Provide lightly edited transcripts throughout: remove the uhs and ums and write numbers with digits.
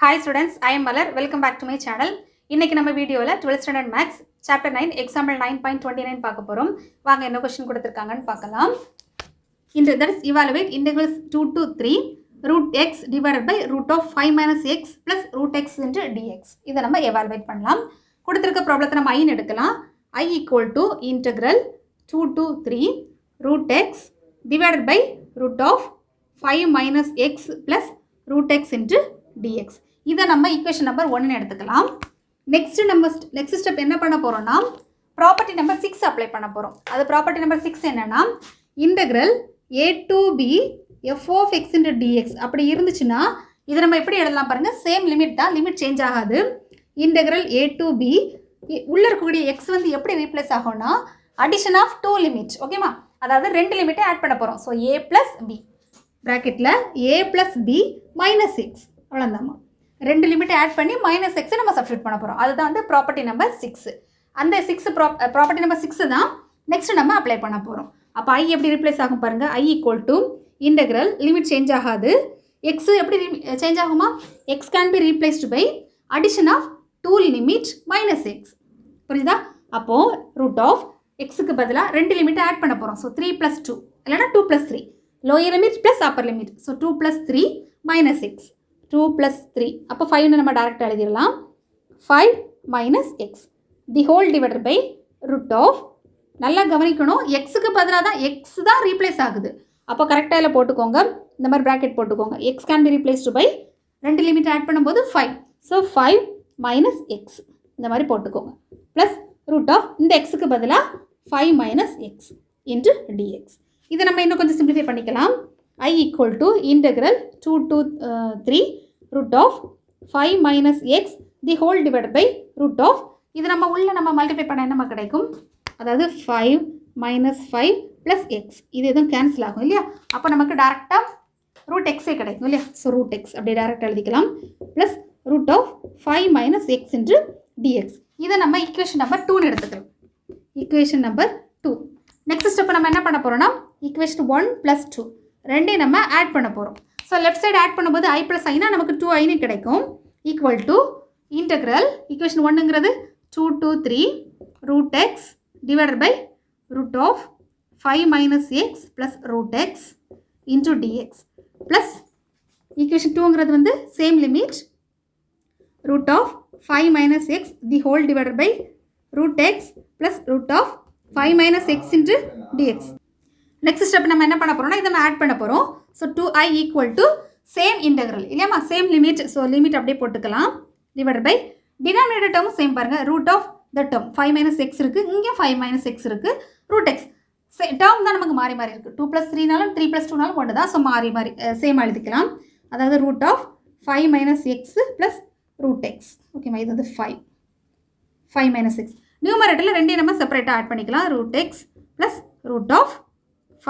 Hi students, I am Malar. Welcome back to my channel. இன்னைக்கு நம்ம வீடியோல 12th standard maths chapter 9 example 9.29 பார்க்க போறோம். வாங்க என்ன क्वेश्चन கொடுத்திருக்காங்கன்னு பார்க்கலாம். That is evaluate integrals 2 to 3 root x divided by root of 5 minus x plus root x into dx. இதை நம்ம evaluate பண்ணலாம். கொடுத்திருக்க ப்ராப்ளத்தை நம்ம i எடுக்கலாம். I equal to integral 2 to 3 root x divided by root of 5 minus x plus root x into dx. இதை நம்ம equation number 1 எடுத்துக்கலாம். next step என்ன பண்ண போறோம்னா property number 6 அப்ளை பண்ண போறோம். அது property number 6 என்னன்னா integral a to b f of x into dx அப்படி இருந்துச்சுன்னா இதை நம்ம எப்படி எழுதலாம் பாருங்க. சேம் லிமிட் தான், லிமிட் சேஞ்ச் ஆகாது. integral a to b உள்ள இருக்கக்கூடிய x வந்து எப்படி ரீப்ளேஸ் ஆகும்னா addition of two limit. ஓகேமா, அதாவது ரெண்டு லிமிட்டை ஆட் பண்ண போறோம். So a plus b பிராக்கெட்ல a plus b minus x அவ்வளோதாம்மா. ரெண்டு லிமிட்டை ஆட் பண்ணி மைனஸ் எக்ஸை நம்ம சப்ஸ்டியூட் பண்ண போகிறோம். அதுதான் வந்து ப்ராப்பர்ட்டி நம்பர் 6. அந்த ப்ராப்பர்ட்டி நம்பர் 6 தான் நெக்ஸ்ட் நம்ம அப்ளை பண்ண போகிறோம். அப்போ ஐ எப்படி ரீப்ளேஸ் ஆகும் பாருங்கள். I equal to integral limit change ஆகாது. எக்ஸு எப்படி சேஞ்ச் ஆகுமா? X can be replaced by addition of two limit minus x. புரியுதா? அப்போது ரூட் ஆஃப் எக்ஸுக்கு பதிலாக ரெண்டு லிமிட்டை ஆட் பண்ண போகிறோம். ஸோ 3 + 2 இல்லைனா 2 + 3 lower limit plus upper limit. So 2 + 3 minus x 2 + 3 அப்போ 5 நம்ம டைரக்டாக எழுதிடலாம். 5 minus x the whole divided by root of. நல்லா கவனிக்கணும், எக்ஸுக்கு பதிலாக தான் எக்ஸ் தான் ரீப்ளேஸ் ஆகுது. அப்போ கரெக்டாக இல்லை போட்டுக்கோங்க, இந்த மாதிரி ப்ராக்கெட் போட்டுக்கோங்க. X can be replaced by ரெண்டு லிமிட் ஆட் பண்ணும்போது 5. ஸோ 5 மைனஸ் எக்ஸ் இந்த மாதிரி போட்டுக்கோங்க. ப்ளஸ் ரூட் ஆஃப் இந்த எக்ஸுக்கு பதிலாக 5 மைனஸ் எக்ஸ் இன்ட்டு டிஎக்ஸ். இதை நம்ம இன்னும் கொஞ்சம் சிம்பிளிஃபை பண்ணிக்கலாம். I equal to integral 2 to 3 root of 5 minus x the whole divided by root of. இது நம்ம உள்ள நம்ம மல்டிப்ளை பண்ண என்ன கிடைக்கும்? அதாவது 5 minus 5 plus x. இது எதுவும் கேன்சல் ஆகும் இல்லையா? அப்போ நமக்கு டேரெக்டாக ரூட் எக்ஸே கிடைக்கும் இல்லையா? ஸோ ரூட் எக்ஸ் அப்படியே டேரெக்டாக எழுதிக்கலாம். Plus root of 5 minus x into dx. இதை நம்ம ஈக்குவேஷன் நம்பர் 2ன்னு எடுத்துக்கலாம். Equation number 2. நெக்ஸ்ட் ஸ்டெப் நம்ம என்ன பண்ண போகிறோம்னா ஈக்குவேஷன் 1 + 2 ரெண்டையும் நம்ம ஆட் பண்ண போகிறோம். ஸோ லெஃப்ட் சைடு ஆட் பண்ணும்போது i + iனா நமக்கு 2iன்னு கிடைக்கும். ஈக்குவல் டு இன்டெக்ரல் ஈக்குவேஷன் 1ங்கிறது 2 to 3 root x divided by root of 5 minus x plus root x into dx. Plus equation 2ங்கிறது வந்து same limit root of 5 minus x the whole divided by root x plus root of 5 minus x into dx. Next step நம்ம என்ன பண்ண போகிறோம்னா இதை நம்ம add பண்ண போகிறோம். So 2i equal to same integral இல்லையாம்மா, சேம் லிமிட். ஸோ லிமிட் அப்படியே போட்டுக்கலாம். டிவைட் பை டினாமினேட்டர் டேர்மும் சேம் பாருங்கள். Root of the term 5 minus x இருக்குது, இங்கே 5 மைனஸ் எக்ஸ் இருக்குது. ரூட் எக்ஸ் டேர்ம் தான் நமக்கு மாறி மாறி இருக்குது. 2 + 3னாலும் 3 + 2னாலும் ஒன்று தான். ஸோ மாறி மாறி சேம் எழுதிக்கலாம். அதாவது root of 5 minus x plus root x. ஓகேம்மா, இது வந்து 5 மைனஸ் எக்ஸ். நியூமரேட்டரில் ரெண்டையும் நம்ம செப்பரேட்டாக ஆட் பண்ணிக்கலாம். Root x plus root of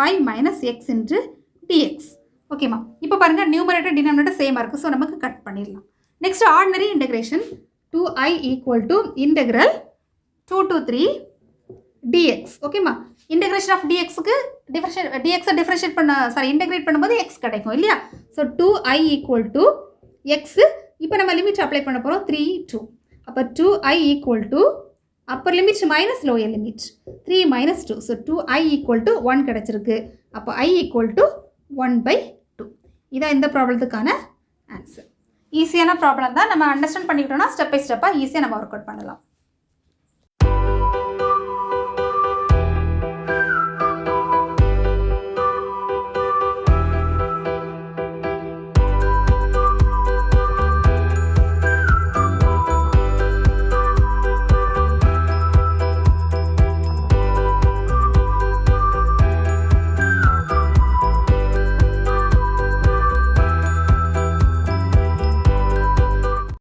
5 minus x into dx. ஓகேம்மா, இப்போ பாருங்கள் நியூமரேட்டர் டினாமினேட்டர் சேமாக இருக்குது. ஸோ நமக்கு கட் பண்ணிடலாம். Next ordinary integration 2i equal to integral 2 to 3 dx. ஓகேம்மா, இன்டெகிரேஷன் ஆஃப் dxக்கு dxை டிஃபரன்ஷியேட் இன்டெகிரேட் பண்ணும்போது x கிடைக்கும் இல்லையா? So 2i equal to x. இப்போ நம்ம லிமிட் அப்ளை பண்ண போகிறோம் 3, 2. அப்போ 2i equal to upper limit minus lower limit 3 minus 2. So 2i equal to 1 கிடச்சிருக்கு. அப்போ i ஈக்குவல் டு 1/2. இதான் இந்த ப்ராப்ளத்துக்கான ஆன்சர். ஈஸியான ப்ராப்ளம் தான். நம்ம அண்டர்ஸ்டாண்ட் பண்ணிக்கிட்டோம்னா ஸ்டெப் பை ஸ்டெப்பாக ஈஸியாக நம்ம ஒர்க் அவுட் பண்ணலாம்.